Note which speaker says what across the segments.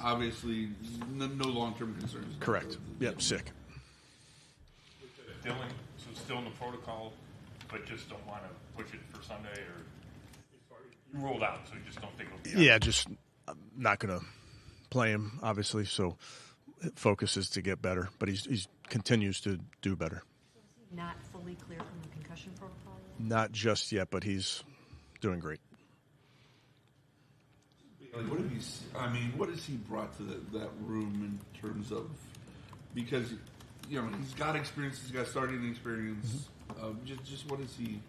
Speaker 1: obviously, no long-term concerns.
Speaker 2: Correct. Yep, sick.
Speaker 3: Dylan, so still in the protocol, but just don't want to push it for Sunday, or you ruled out, so you just don't think it'll be out?
Speaker 2: Yeah, just I'm not going to play him, obviously, so focus is to get better, but he's continues to do better.
Speaker 4: So is he not fully clear from the concussion protocol yet?
Speaker 2: Not just yet, but he's doing great.
Speaker 1: What has he brought to that room in terms of, because he's got experience, he's got starting experience. Just what is he?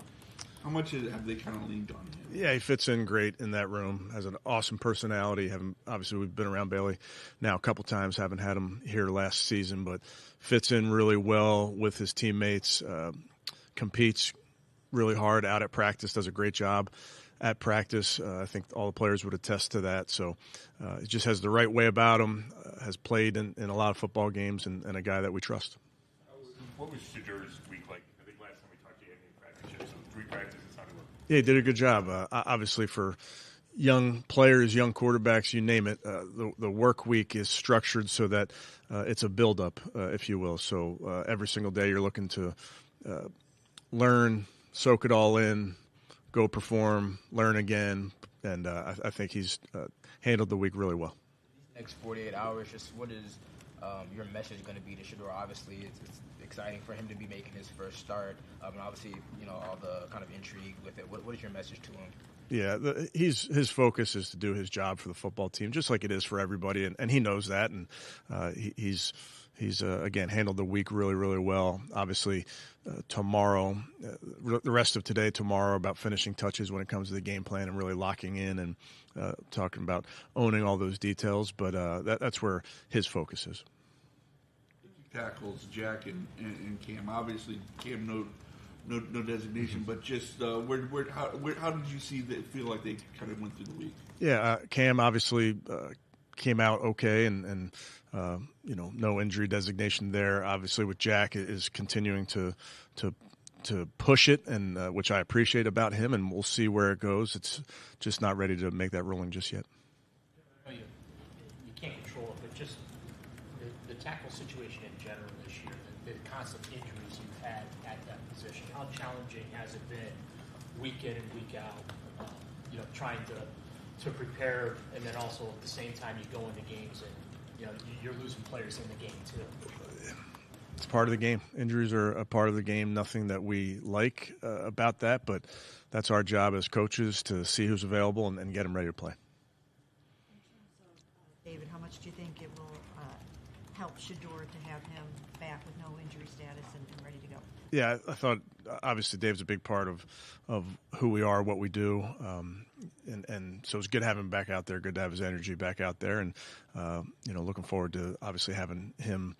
Speaker 1: How much have they kind of leaned on him?
Speaker 2: Yeah, he fits in great in that room. Has an awesome personality. Obviously, we've been around Bailey now a couple times. Haven't had him here last season, but fits in really well with his teammates. Competes really hard out at practice. Does a great job at practice. I think all the players would attest to that. So he just has the right way about him, has played in a lot of football games, and a guy that we trust.
Speaker 3: What was Shedur's week like? I think last time we talked to you, he had any practice, so 3 practices, how did it work?
Speaker 2: Yeah, he did a good job. Obviously, for young players, young quarterbacks, you name it, the work week is structured so that it's a build-up, if you will. So every single day you're looking to learn, soak it all in, go perform, learn again, and I think he's handled the week really well.
Speaker 5: These next 48 hours, just what is your message going to be to Shedeur? Obviously, it's exciting for him to be making his first start, and obviously, all the kind of intrigue with it. What is your message to him?
Speaker 2: Yeah, his focus is to do his job for the football team, just like it is for everybody, and he knows that, and he's again handled the week really, really well. Obviously, tomorrow, the rest of today, tomorrow, about finishing touches when it comes to the game plan and really locking in and talking about owning all those details. But that's where his focus is.
Speaker 1: Tackles, Jack and Cam. Obviously, Cam no designation, but just how did you feel like they kind of went through the week? Yeah,
Speaker 2: Cam obviously came out okay, and no injury designation there. Obviously, with Jack is continuing to push it, and which I appreciate about him, and we'll see where it goes. It's just not ready to make that ruling just yet.
Speaker 6: You can't control it, but just the tackle situation in general this year, the constant injuries you've had at that position. How challenging has it been week in and week out, trying to prepare, and then also at the same time you go into games and you're losing players in the game too?
Speaker 2: It's part of the game. Injuries are a part of the game. Nothing that we like about that, but that's our job as coaches to see who's available and get them ready to play.
Speaker 4: In terms of David, how much do you think it will help Shedeur to have him back with no injury status and ready to go?
Speaker 2: Yeah, I thought obviously Dave's a big part of who we are, what we do, and so it's good to have him back out there. Good to have his energy back out there, and looking forward to obviously having him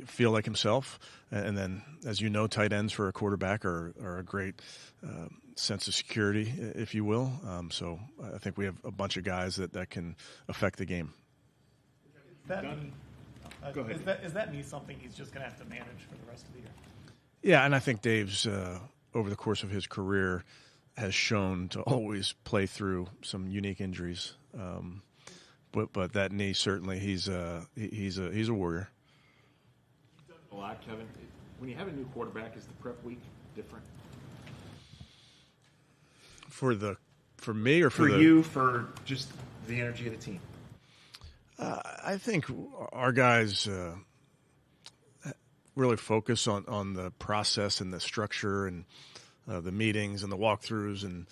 Speaker 2: feel like himself. And then, as you know, tight ends for a quarterback are a great sense of security, if you will. So I think we have a bunch of guys that can affect the game.
Speaker 7: Go ahead. Is that something he's just going to have to manage for the rest of the year?
Speaker 2: Yeah, and I think Dave's, over the course of his career, has shown to always play through some unique injuries. But that knee, certainly, he's a warrior.
Speaker 8: You've done a lot, Kevin. When you have a new quarterback, is the prep week different?
Speaker 2: For me or for
Speaker 8: you, for just the energy of the team?
Speaker 2: I think our guys really focus on the process and the structure and the meetings and the walkthroughs. And,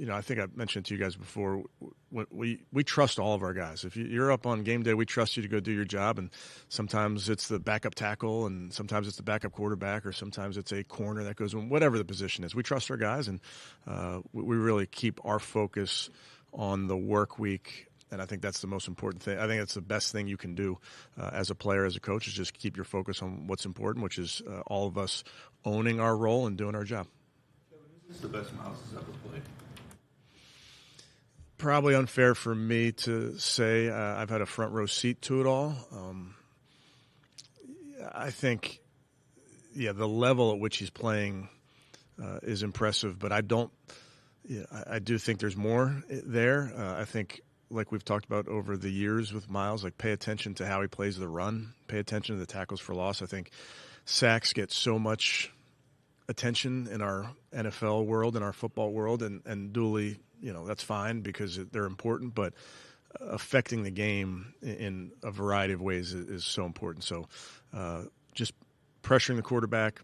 Speaker 2: I think I've mentioned to you guys before, we trust all of our guys. If you're up on game day, we trust you to go do your job. And sometimes it's the backup tackle, and sometimes it's the backup quarterback, or sometimes it's a corner that goes in, whatever the position is. We trust our guys, and we really keep our focus on the work week. And I think that's the most important thing. I think it's the best thing you can do as a player, as a coach, is just keep your focus on what's important, which is all of us owning our role and doing our job.
Speaker 1: Is this the best Miles has ever played?
Speaker 2: Probably unfair for me to say. I've had a front row seat to it all. I think, the level at which he's playing is impressive, but I do think there's more there. I think like we've talked about over the years with Miles, like pay attention to how he plays the run, pay attention to the tackles for loss. I think sacks get so much attention in our NFL world, in our football world, and duly, that's fine because they're important, but affecting the game in a variety of ways is so important. So just pressuring the quarterback,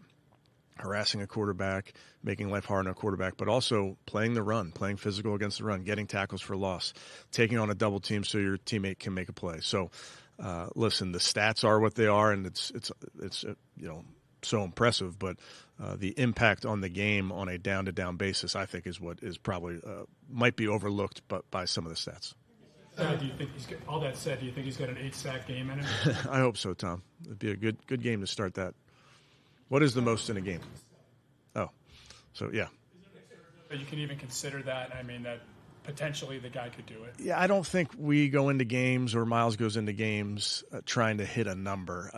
Speaker 2: harassing a quarterback, making life hard on a quarterback, but also playing the run, playing physical against the run, getting tackles for loss, taking on a double team so your teammate can make a play. So listen, the stats are what they are, and it's so impressive, but the impact on the game on a down-to-down basis, I think, is what is probably might be overlooked by some of the stats.
Speaker 9: Do you think all that said, do you think he's got an 8-sack game in him?
Speaker 2: I hope so, Tom. It'd be a good game to start that. What is the most in a game? Oh, so yeah.
Speaker 9: But you can even consider that. I mean, that potentially the guy could do it.
Speaker 2: Yeah, I don't think we go into games or Miles goes into games trying to hit a number.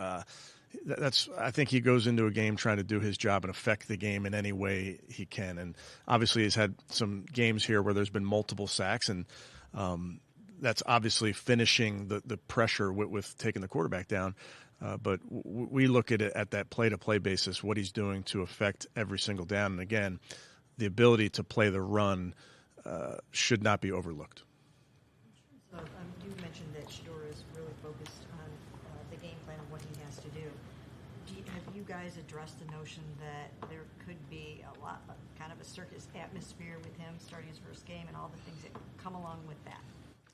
Speaker 2: I think he goes into a game trying to do his job and affect the game in any way he can. And obviously he's had some games here where there's been multiple sacks, and that's obviously finishing the pressure with taking the quarterback down. But we look at it at that play-to-play basis, what he's doing to affect every single down. And again, the ability to play the run should not be overlooked.
Speaker 4: So you mentioned that Shador is really focused on the game plan and what he has to do. Have you guys addressed the notion that there could be kind of a circus atmosphere with him starting his first game and all the things that come along with that?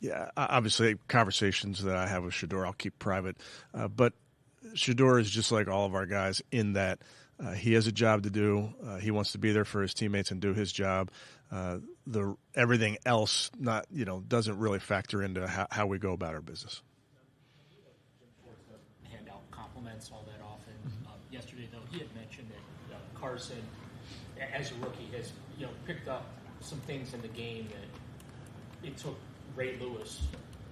Speaker 2: Yeah, obviously conversations that I have with Shador I'll keep private. But Shador is just like all of our guys in that he has a job to do. He wants to be there for his teammates and do his job. Everything else doesn't really factor into how we go about our business.
Speaker 6: Hand out compliments all that often. Yesterday, though, he had mentioned that Carson, as a rookie, has picked up some things in the game that it took Ray Lewis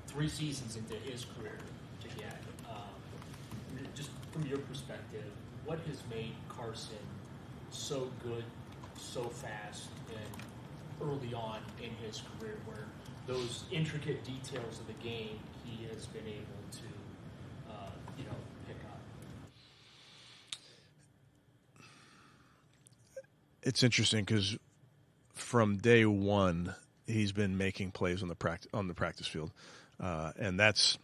Speaker 6: 3 seasons into his career to get. Just from your perspective, what has made Carson so good, so fast, and early on in his career, where those intricate details of the game he has been able to, pick up?
Speaker 2: It's interesting because from day one, he's been making plays on the practice field, and that's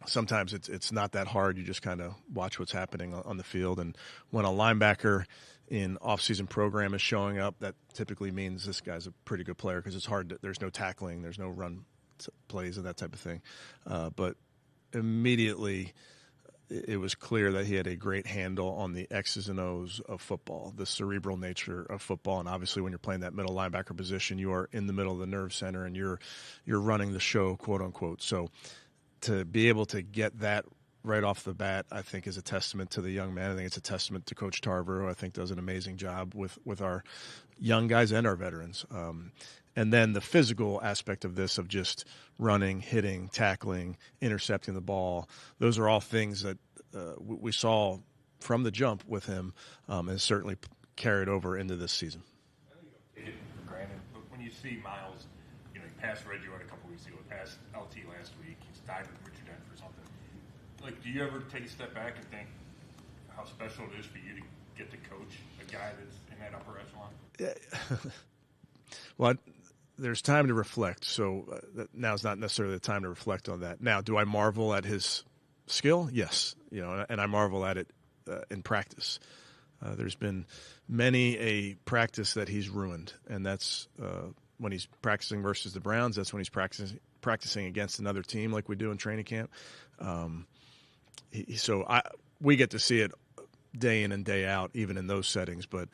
Speaker 2: sometimes it's not that hard. You just kind of watch what's happening on the field, and when a linebacker in off-season program is showing up, that typically means this guy's a pretty good player because it's hard. There's no tackling, there's no run plays and that type of thing. But immediately, it was clear that he had a great handle on the X's and O's of football, the cerebral nature of football. And obviously when you're playing that middle linebacker position, you are in the middle of the nerve center and you're running the show, quote unquote. So to be able to get that right off the bat, I think is a testament to the young man. I think it's a testament to Coach Tarver, who I think does an amazing job with our young guys and our veterans. And then the physical aspect of this, of just running, hitting, tackling, intercepting the ball, those are all things that we saw from the jump with him, and certainly carried over into this season.
Speaker 3: I think you take it for granted, but when you see Miles, he passed Reggie White a couple weeks ago, passed LT last week, he's tied with Richard Dent for something. Like, do you ever take a step back and think how special it is for you to get to coach a guy that's in that upper echelon?
Speaker 2: Yeah. Well, there's time to reflect, so now's not necessarily the time to reflect on that. Now, do I marvel at his skill? Yes, and I marvel at it in practice. There's been many a practice that he's ruined, and that's when he's practicing versus the Browns. That's when he's practicing against another team like we do in training camp. We get to see it day in and day out, even in those settings, but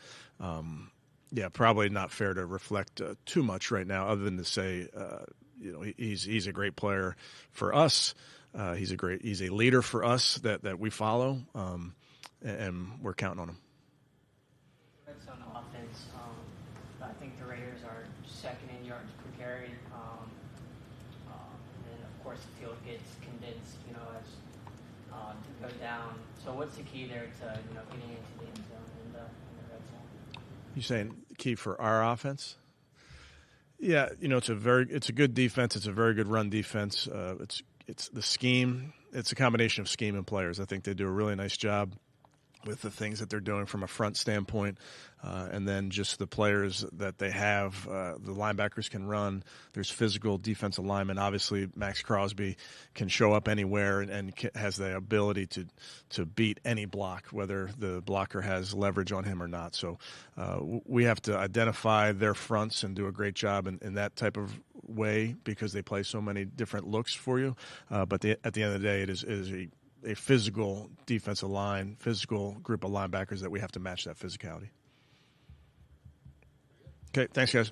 Speaker 2: yeah, probably not fair to reflect too much right now, other than to say, he's a great player for us. He's a leader for us that we follow, and we're counting on him.
Speaker 10: It's on offense. I think the Raiders are second in yards per carry, and of course the field gets condensed, as it goes down. So what's the key there to getting into the end zone and the red zone?
Speaker 2: You saying key for our offense? Yeah, it's a good defense. It's a very good run defense. It's the scheme. It's a combination of scheme and players. I think they do a really nice job with the things that they're doing from a front standpoint, and then just the players that they have. The linebackers can run. There's physical defensive linemen. Obviously, Max Crosby can show up anywhere and has the ability to beat any block, whether the blocker has leverage on him or not. So we have to identify their fronts and do a great job in that type of way because they play so many different looks for you. But at the end of the day, it is a physical defensive line, physical group of linebackers that we have to match that physicality. Okay, thanks, guys.